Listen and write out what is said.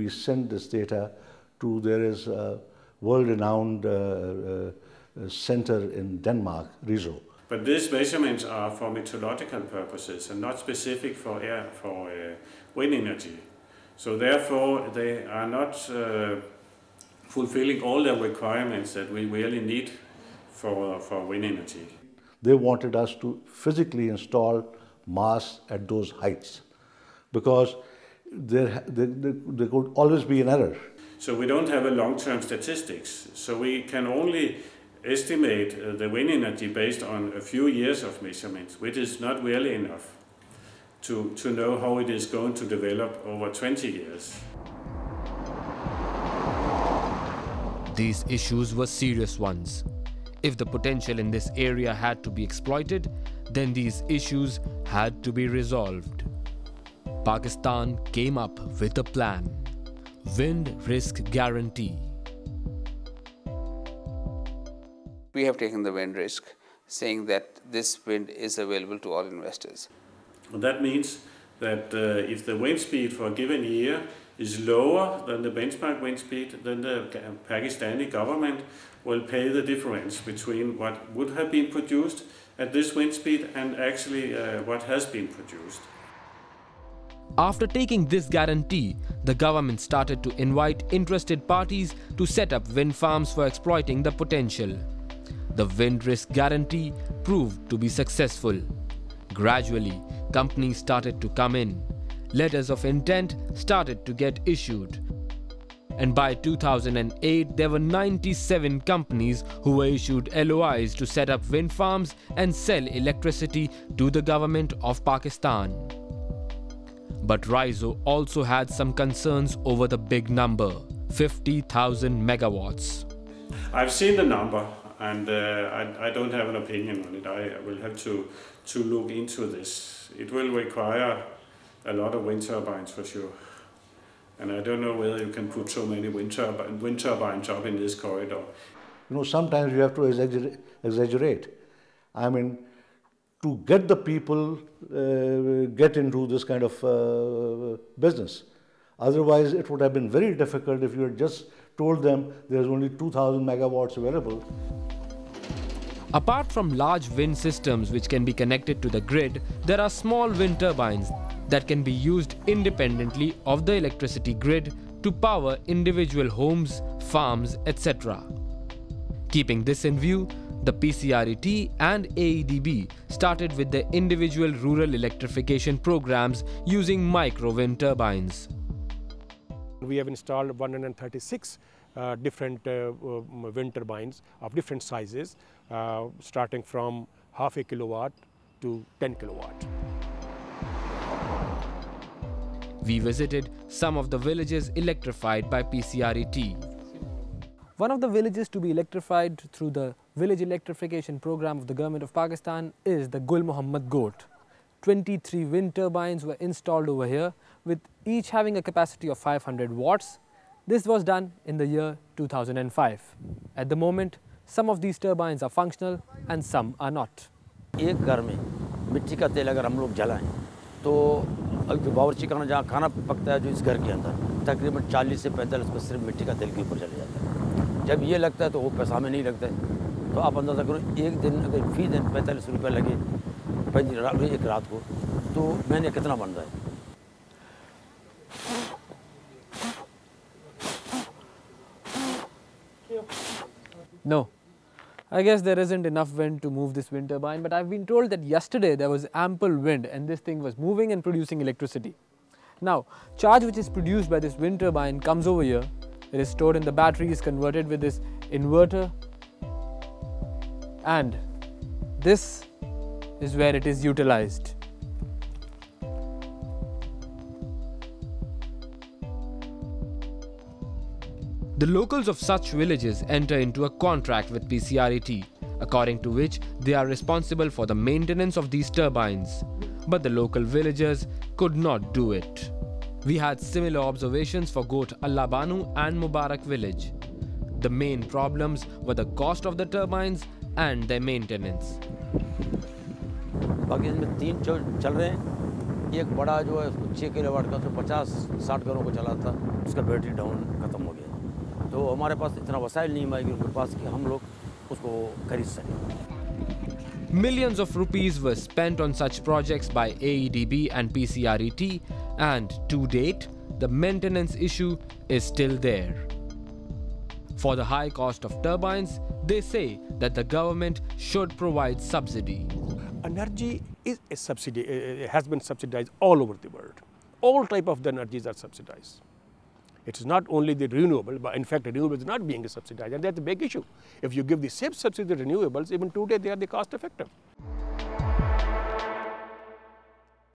we sent this data to, there is a world-renowned center in Denmark, Riso. But these measurements are for meteorological purposes and not specific for wind energy. So therefore, they are not fulfilling all the requirements that we really need for wind energy. They wanted us to physically install masts at those heights because there could always be an error. So we don't have a long-term statistics. So we can only estimate the wind energy based on a few years of measurements, which is not really enough to know how it is going to develop over 20 years. These issues were serious ones. If the potential in this area had to be exploited, then these issues had to be resolved. Pakistan came up with a plan: wind risk guarantee. We have taken the wind risk, saying that this wind is available to all investors. That means that if the wind speed for a given year is lower than the benchmark wind speed, then the Pakistani government will pay the difference between what would have been produced at this wind speed and actually what has been produced. After taking this guarantee, the government started to invite interested parties to set up wind farms for exploiting the potential. The wind risk guarantee proved to be successful. Gradually, companies started to come in. Letters of intent started to get issued. And by 2008, there were 97 companies who were issued LOIs to set up wind farms and sell electricity to the government of Pakistan. But Riso also had some concerns over the big number, 50,000 megawatts. I've seen the number and I don't have an opinion on it. I will have to look into this. It will require a lot of wind turbines for sure. And I don't know whether you can put so many wind turbines up in this corridor. You know, sometimes you have to exaggerate. I mean, to get the people get into this kind of business. Otherwise, it would have been very difficult if you had just told them there's only 2,000 megawatts available. Apart from large wind systems which can be connected to the grid, there are small wind turbines that can be used independently of the electricity grid to power individual homes, farms, etc. Keeping this in view, the PCRET and AEDB started with the individual rural electrification programs using micro wind turbines. We have installed 136 different wind turbines of different sizes, starting from half a kilowatt to 10 kilowatt. We visited some of the villages electrified by PCRET. One of the villages to be electrified through the village electrification program of the government of Pakistan is the Gul Muhammad Goat. 23 wind turbines were installed over here, with each having a capacity of 500 watts. This was done in the year 2005. At the moment, some of these turbines are functional and some are not. एक घर में मिट्टी का तेल अगर हम लोग जलाएं तो जो बावर्ची खाना जहाँ खाना पकता है जो इस घर के अंदर तकरीबन 40 से 45% सिर्फ मिट्टी का तेल के ऊपर चले जाता है। जब ये लगता है तो वो पैसा में नहीं लगता है। तो आप अंदाज़ा करो एक दिन अगर फी दिन 45 रुपये लगे एक रात को तो मैंने कितना बन रहा है। No, I guess there isn't enough wind to move this wind turbine, but I've been told that yesterday there was ample wind and this thing was moving and producing electricity. Now, charge which is produced by this wind turbine comes over here. It is stored in the battery, is converted with this inverter, and this is where it is utilized. The locals of such villages enter into a contract with PCRET, according to which they are responsible for the maintenance of these turbines. But the local villagers could not do it. We had similar observations for Got Allah Banu and Mubarak village. The main problems were the cost of the turbines and their maintenance. बाकी इसमें 3 चल रहे हैं, एक बड़ा जो है उसको 6 किलोवाट का, तो 50-60 घरों को चला था, उसका बैटरी डाउन खत्म हो गया। तो हमारे पास इतना वसाइल नहीं है उनके पास कि हम लोग उसको खरीद सकें। Millions of rupees were spent on such projects by AEDB and PCRET, and to date, the maintenance issue is still there. For the high cost of turbines, they say that the government should provide subsidy. Energy is a subsidy, has been subsidized all over the world. All type of the energies are subsidized. It is not only the renewable, but in fact, renewable is not being subsidized, and that's a big issue. If you give the same subsidy to renewables, even today they are the cost effective.